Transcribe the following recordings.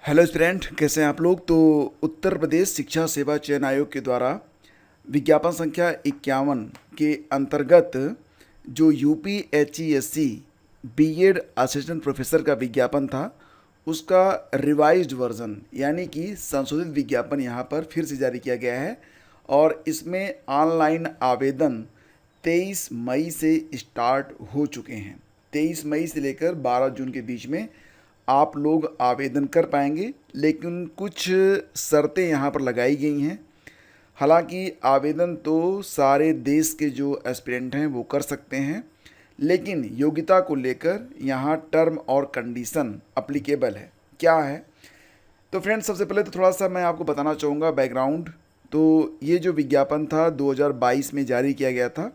Hello student, कैसे हैं आप लोग। तो उत्तर प्रदेश शिक्षा सेवा चयन आयोग के द्वारा विज्ञापन संख्या 51 के अंतर्गत जो UPHESC बीएड असिस्टेंट प्रोफेसर का विज्ञापन था, उसका रिवाइज्ड वर्जन यानी कि संशोधित विज्ञापन यहाँ पर फिर से जारी किया गया है। और इसमें ऑनलाइन आवेदन 23 मई से स्टार्ट हो चुके हैं। 23 मई से लेकर 12 जून के बीच में आप लोग आवेदन कर पाएंगे, लेकिन कुछ शर्तें यहाँ पर लगाई गई हैं। हालांकि आवेदन तो सारे देश के जो एस्पिरेंट हैं वो कर सकते हैं, लेकिन योग्यता को लेकर यहाँ टर्म और कंडीशन अप्लीकेबल है। क्या है तो फ्रेंड्स, सबसे पहले तो थोड़ा सा मैं आपको बताना चाहूँगा बैकग्राउंड। तो ये जो विज्ञापन था 2022 में जारी किया गया था,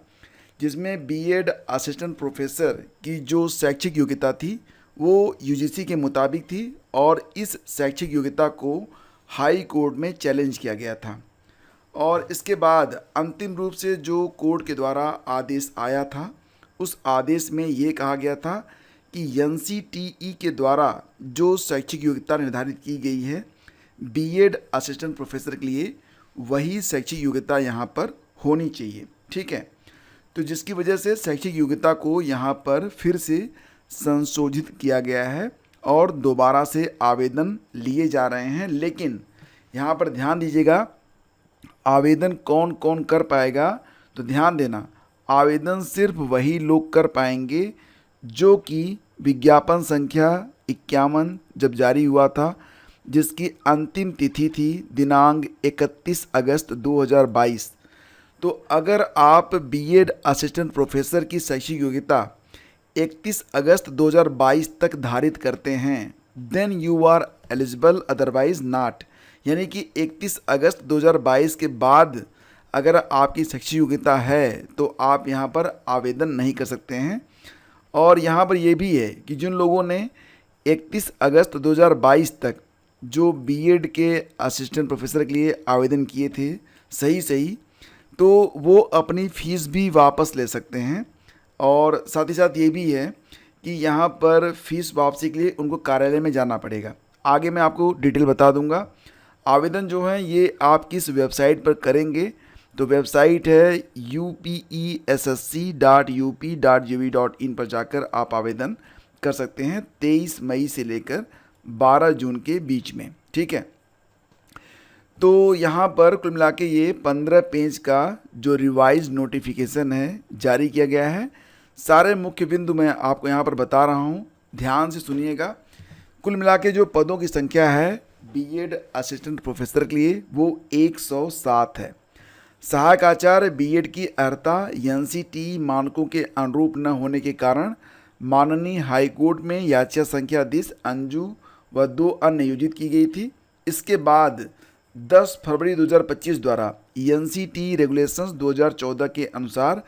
जिसमें बीएड असिस्टेंट प्रोफेसर की जो शैक्षिक योग्यता थी वो यूजीसी के मुताबिक थी, और इस शैक्षिक योग्यता को हाई कोर्ट में चैलेंज किया गया था। और इसके बाद अंतिम रूप से जो कोर्ट के द्वारा आदेश आया था, उस आदेश में ये कहा गया था कि एनसीटीई के द्वारा जो शैक्षिक योग्यता निर्धारित की गई है बीएड असिस्टेंट प्रोफेसर के लिए, वही शैक्षिक योग्यता यहाँ पर होनी चाहिए। ठीक है, तो जिसकी वजह से शैक्षिक योग्यता को यहाँ पर फिर से संशोधित किया गया है और दोबारा से आवेदन लिए जा रहे हैं। लेकिन यहाँ पर ध्यान दीजिएगा, आवेदन कौन कौन कर पाएगा। तो ध्यान देना, आवेदन सिर्फ वही लोग कर पाएंगे जो कि विज्ञापन संख्या 51 जब जारी हुआ था, जिसकी अंतिम तिथि थी दिनांक 31 अगस्त 2022। तो अगर आप बीएड असिस्टेंट प्रोफेसर की शैक्षिक योग्यता 31 अगस्त 2022 तक धारित करते हैं, then you are eligible, otherwise not. यानी कि 31 अगस्त 2022 के बाद अगर आपकी शैक्षिक योग्यता है तो आप यहाँ पर आवेदन नहीं कर सकते हैं। और यहाँ पर ये भी है कि जिन लोगों ने 31 अगस्त 2022 तक जो बीएड के असिस्टेंट प्रोफेसर के लिए आवेदन किए थे सही, तो वो अपनी फ़ीस भी वापस ले सकते हैं। और साथ ही साथ ये भी है कि यहाँ पर फ़ीस वापसी के लिए उनको कार्यालय में जाना पड़ेगा। आगे मैं आपको डिटेल बता दूंगा। आवेदन जो है ये आप किस वेबसाइट पर करेंगे, तो वेबसाइट है upessc.up.gov.in पर जाकर आप आवेदन कर सकते हैं 23 मई से लेकर 12 जून के बीच में। ठीक है, तो यहाँ पर कुल मिला के ये 15 पेज का जो रिवाइज नोटिफिकेशन है जारी किया गया है। सारे मुख्य बिंदु मैं आपको यहाँ पर बता रहा हूँ, ध्यान से सुनिएगा। कुल मिला के जो पदों की संख्या है बीएड असिस्टेंट प्रोफेसर के लिए वो 107 है। सहायक आचार्य बीएड की अर्हता एनसीटीई मानकों के अनुरूप न होने के कारण माननीय हाईकोर्ट में याचिका संख्या 10 अंजू व 2 अन्य नियोजित की गई थी। इसके बाद 10 फरवरी 2025 द्वारा एनसीटीई रेगुलेशंस 2014 के अनुसार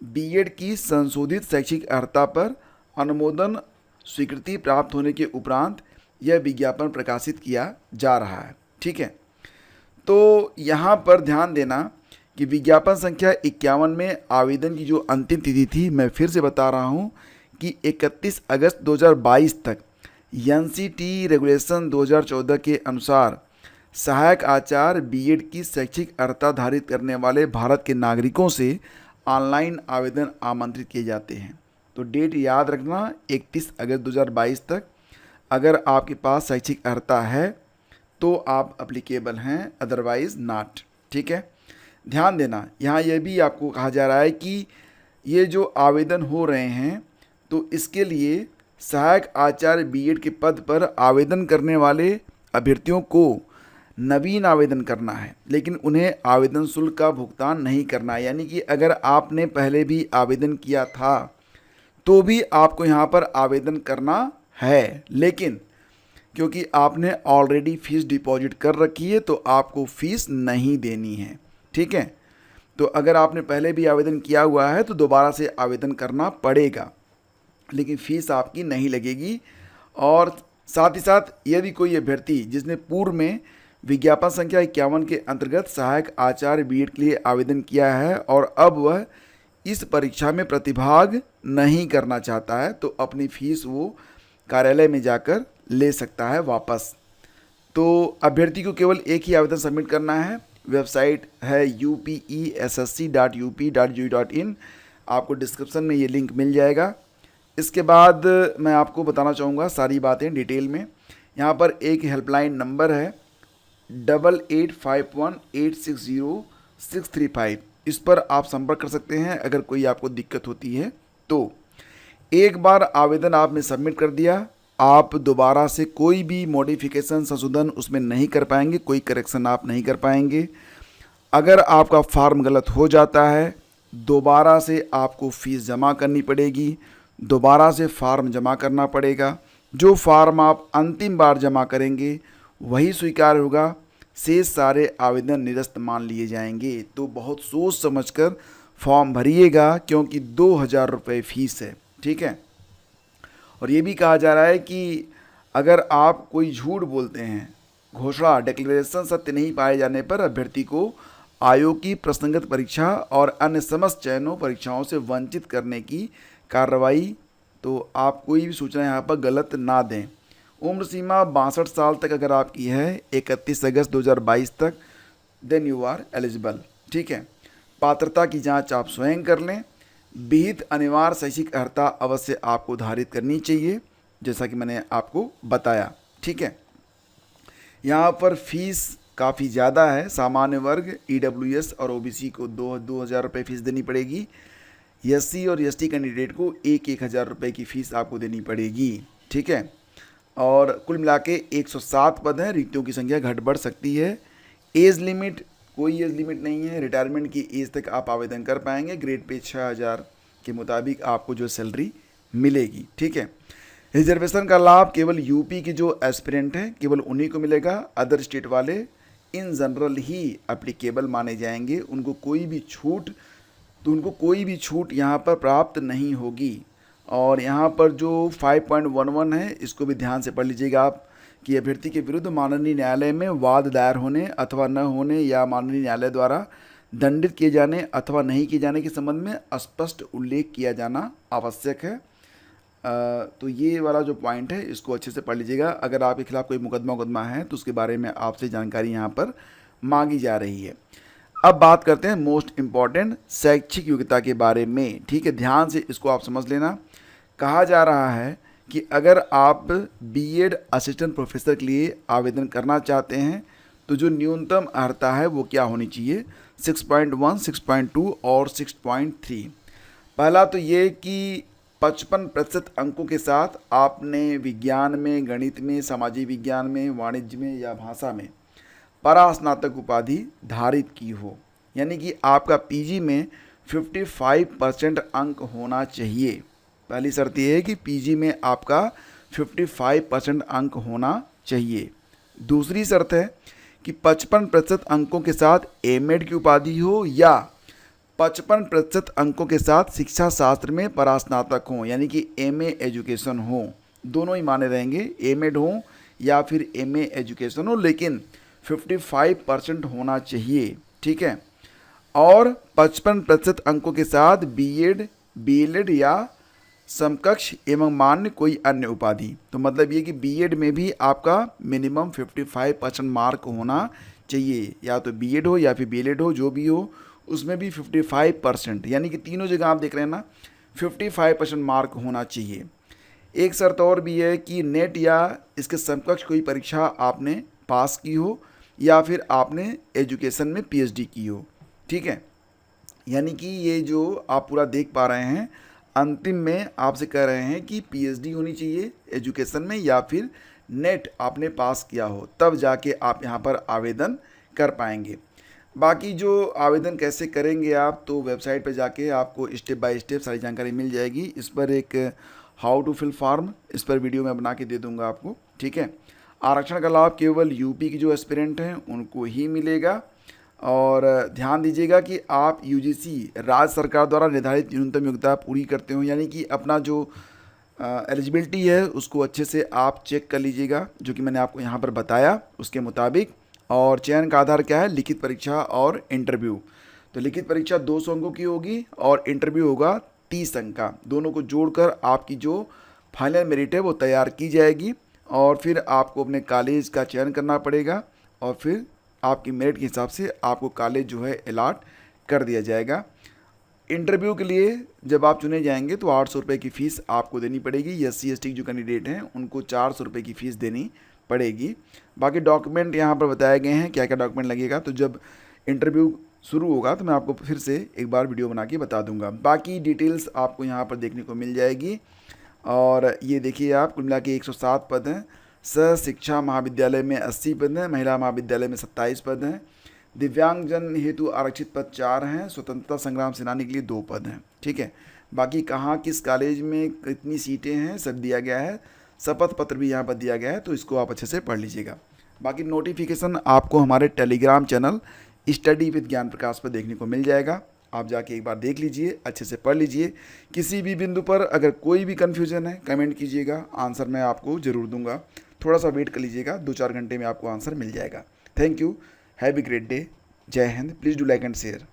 बीएड की संशोधित शैक्षिक अर्हता पर अनुमोदन स्वीकृति प्राप्त होने के उपरांत यह विज्ञापन प्रकाशित किया जा रहा है। ठीक है, तो यहाँ पर ध्यान देना कि विज्ञापन संख्या 51 में आवेदन की जो अंतिम तिथि थी, मैं फिर से बता रहा हूँ कि 31 अगस्त 2022 तक एनसीटीई रेगुलेशन 2014 के अनुसार सहायक आचार्य बीएड की शैक्षिक अर्हता धारित करने वाले भारत के नागरिकों से ऑनलाइन आवेदन आमंत्रित किए जाते हैं। तो डेट याद रखना 31 अगस्त 2022 तक। अगर आपके पास शैक्षिक अर्हता है तो आप अप्लीकेबल हैं, अदरवाइज नॉट। ठीक है, ध्यान देना, यहाँ यह भी आपको कहा जा रहा है कि ये जो आवेदन हो रहे हैं तो इसके लिए सहायक आचार्य बीएड के पद पर आवेदन करने वाले अभ्यर्थियों को नवीन आवेदन करना है, लेकिन उन्हें आवेदन शुल्क का भुगतान नहीं करना है। यानी कि अगर आपने पहले भी आवेदन किया था तो भी आपको यहाँ पर आवेदन करना है, लेकिन क्योंकि आपने ऑलरेडी फ़ीस डिपॉजिट कर रखी है तो आपको फ़ीस नहीं देनी है। ठीक है, तो अगर आपने पहले भी आवेदन किया हुआ है तो दोबारा से आवेदन करना पड़ेगा, लेकिन फ़ीस आपकी नहीं लगेगी। और साथ ही साथ यदि कोई अभ्यर्थी जिसने पूर्व में विज्ञापन संख्या 51 के अंतर्गत सहायक आचार्य बीएड के लिए आवेदन किया है और अब वह इस परीक्षा में प्रतिभाग नहीं करना चाहता है, तो अपनी फ़ीस वो कार्यालय में जाकर ले सकता है वापस। तो अभ्यर्थी को केवल एक ही आवेदन सबमिट करना है। वेबसाइट है upessc.up.gov.in, आपको डिस्क्रिप्शन में ये लिंक मिल जाएगा। इसके बाद मैं आपको बताना चाहूँगा सारी बातें डिटेल में। यहाँ पर एक हेल्पलाइन नंबर है 8851860635, इस पर आप संपर्क कर सकते हैं अगर कोई आपको दिक्कत होती है तो। एक बार आवेदन आपने सबमिट कर दिया, आप दोबारा से कोई भी मॉडिफिकेशन संशोधन उसमें नहीं कर पाएंगे, कोई करेक्शन आप नहीं कर पाएंगे। अगर आपका फॉर्म गलत हो जाता है, दोबारा से आपको फ़ीस जमा करनी पड़ेगी, दोबारा से फॉर्म जमा करना पड़ेगा। जो फॉर्म आप अंतिम बार जमा करेंगे वही स्वीकार होगा, शेष सारे आवेदन निरस्त मान लिए जाएंगे। तो बहुत सोच समझकर फॉर्म भरिएगा, क्योंकि 2000 रुपये फ़ीस है, ठीक है। और ये भी कहा जा रहा है कि अगर आप कोई झूठ बोलते हैं, घोषणा डिक्लेरेशन सत्य नहीं पाए जाने पर अभ्यर्थी को आयोग की प्रश्नगत परीक्षा और अन्य समस्त चयनों परीक्षाओं से वंचित करने की कार्रवाई। तो आप कोई भी सूचना यहाँ पर गलत ना दें। उम्र सीमा 62 साल तक अगर आपकी है 31 अगस्त 2022 तक, देन यू आर एलिजिबल, ठीक है। पात्रता की जांच आप स्वयं कर लें। विहित अनिवार्य शैक्षिक अर्हता अवश्य आपको धारित करनी चाहिए, जैसा कि मैंने आपको बताया, ठीक है। यहाँ पर फीस काफ़ी ज़्यादा है। सामान्य वर्ग EWS और OBC को 2000 रुपये फ़ीस देनी पड़ेगी। SC और ST कैंडिडेट को 1000 रुपये की फ़ीस आपको देनी पड़ेगी, ठीक है। और कुल मिला के 107 पद हैं, रिक्तियों की संख्या घट बढ़ सकती है। एज लिमिट, कोई एज लिमिट नहीं है, रिटायरमेंट की एज तक आप आवेदन कर पाएंगे। ग्रेड पे 6000 के मुताबिक आपको जो सैलरी मिलेगी, ठीक है। रिजर्वेशन का लाभ केवल यूपी के जो एस्पिरेंट हैं केवल उन्हीं को मिलेगा। अदर स्टेट वाले इन जनरल ही एप्लीकेबल माने जाएंगे, उनको कोई भी छूट यहाँ पर प्राप्त नहीं होगी। और यहाँ पर जो 5.11 है इसको भी ध्यान से पढ़ लीजिएगा आप, कि अभ्यर्थी के विरुद्ध माननीय न्यायालय में वाद दायर होने अथवा न होने या माननीय न्यायालय द्वारा दंडित किए जाने अथवा नहीं किए जाने के संबंध में स्पष्ट उल्लेख किया जाना आवश्यक है। तो ये वाला जो पॉइंट है इसको अच्छे से पढ़ लीजिएगा। अगर आपके खिलाफ़ कोई मुकदमा है तो उसके बारे में आपसे जानकारी यहाँ पर मांगी जा रही है। अब बात करते हैं मोस्ट इम्पॉर्टेंट शैक्षिक योग्यता के बारे में, ठीक है। ध्यान से इसको आप समझ लेना। कहा जा रहा है कि अगर आप BEd असिस्टेंट प्रोफेसर के लिए आवेदन करना चाहते हैं तो जो न्यूनतम अर्हता है वो क्या होनी चाहिए, 6.1, 6.2 और 6.3। पहला तो ये कि 55% अंकों के साथ आपने विज्ञान में, गणित में, सामाजिक विज्ञान में, वाणिज्य में या भाषा में परास्नातक उपाधि धारित की हो। यानी कि आपका PG में 55% अंक होना चाहिए। पहली शर्त यह है कि PG में आपका 55% अंक होना चाहिए। दूसरी शर्त है कि 55% अंकों के साथ MAd की उपाधि हो या 55% अंकों के साथ शिक्षा शास्त्र में परास्नातक हों, यानी कि MA एजुकेशन हो। दोनों ही माने रहेंगे, MAd हो या फिर MA एजुकेशन हो, लेकिन 55% होना चाहिए, ठीक है। और 55% अंकों के साथ BEd, DLED या समकक्ष एवं मान्य कोई अन्य उपाधि। तो मतलब ये कि BEd में भी आपका मिनिमम 55% मार्क होना चाहिए, या तो BEd हो या फिर DLED हो, जो भी हो उसमें भी 55%, यानी कि तीनों जगह आप देख रहे हैं ना, 55% मार्क होना चाहिए। एक शर्त और भी है कि नेट या इसके समकक्ष कोई परीक्षा आपने पास की हो या फिर आपने एजुकेशन में PhD की हो, ठीक है। यानी कि ये जो आप पूरा देख पा रहे हैं, अंतिम में आपसे कह रहे हैं कि PhD होनी चाहिए एजुकेशन में या फिर नेट आपने पास किया हो, तब जाके आप यहाँ पर आवेदन कर पाएंगे। बाकी जो आवेदन कैसे करेंगे आप, तो वेबसाइट पे जाके आपको स्टेप बाय स्टेप सारी जानकारी मिल जाएगी। इस पर एक हाउ टू फिल फॉर्म, इस पर वीडियो मैं बना के दे दूँगा आपको, ठीक है। आरक्षण का लाभ केवल यूपी के जो एस्पिरेंट हैं उनको ही मिलेगा। और ध्यान दीजिएगा कि आप UGC राज्य सरकार द्वारा निर्धारित न्यूनतम योग्यता पूरी करते हो, यानी कि अपना जो एलिजिबिलिटी है उसको अच्छे से आप चेक कर लीजिएगा, जो कि मैंने आपको यहाँ पर बताया उसके मुताबिक। और चयन का आधार क्या है, लिखित परीक्षा और इंटरव्यू। तो लिखित परीक्षा 200 अंकों की होगी और इंटरव्यू होगा 30 अंक का। दोनों को जोड़कर आपकी जो फाइनल मेरिट है वो तैयार की जाएगी। और फिर आपको अपने कॉलेज का चयन करना पड़ेगा और फिर आपकी मेरिट के हिसाब से आपको कॉलेज जो है अलॉट कर दिया जाएगा। इंटरव्यू के लिए जब आप चुने जाएंगे तो 800 रुपये की फ़ीस आपको देनी पड़ेगी। SC/ST जो कैंडिडेट हैं उनको 400 रुपये की फ़ीस देनी पड़ेगी। बाकी डॉक्यूमेंट यहाँ पर बताए गए हैं क्या क्या डॉक्यूमेंट लगेगा, तो जब इंटरव्यू शुरू होगा तो मैं आपको फिर से एक बार वीडियो बना के बता दूंगा। बाकी डिटेल्स आपको यहाँ पर देखने को मिल जाएगी। और ये देखिए आप, कुल मिला के 107 पद हैं। सह शिक्षा महाविद्यालय में 80 पद हैं, महिला महाविद्यालय में 27 पद हैं, दिव्यांगजन हेतु आरक्षित पद 4 हैं, स्वतंत्रता संग्राम सेनानी के लिए 2 पद हैं। ठीक है, बाकी कहाँ किस कॉलेज में कितनी सीटें हैं सब दिया गया है, शपथ पत्र भी यहाँ पर दिया गया है, तो इसको आप अच्छे से पढ़ लीजिएगा। बाकी नोटिफिकेशन आपको हमारे टेलीग्राम चैनल स्टडी विद ज्ञान प्रकाश पर देखने को मिल जाएगा। आप जाके एक बार देख लीजिए, अच्छे से पढ़ लीजिए। किसी भी बिंदु पर अगर कोई भी कन्फ्यूज़न है कमेंट कीजिएगा, आंसर मैं आपको ज़रूर दूंगा। थोड़ा सा वेट कर लीजिएगा, 2-4 घंटे में आपको आंसर मिल जाएगा। Thank you, have a great day, जय हिंद। Please do like and share.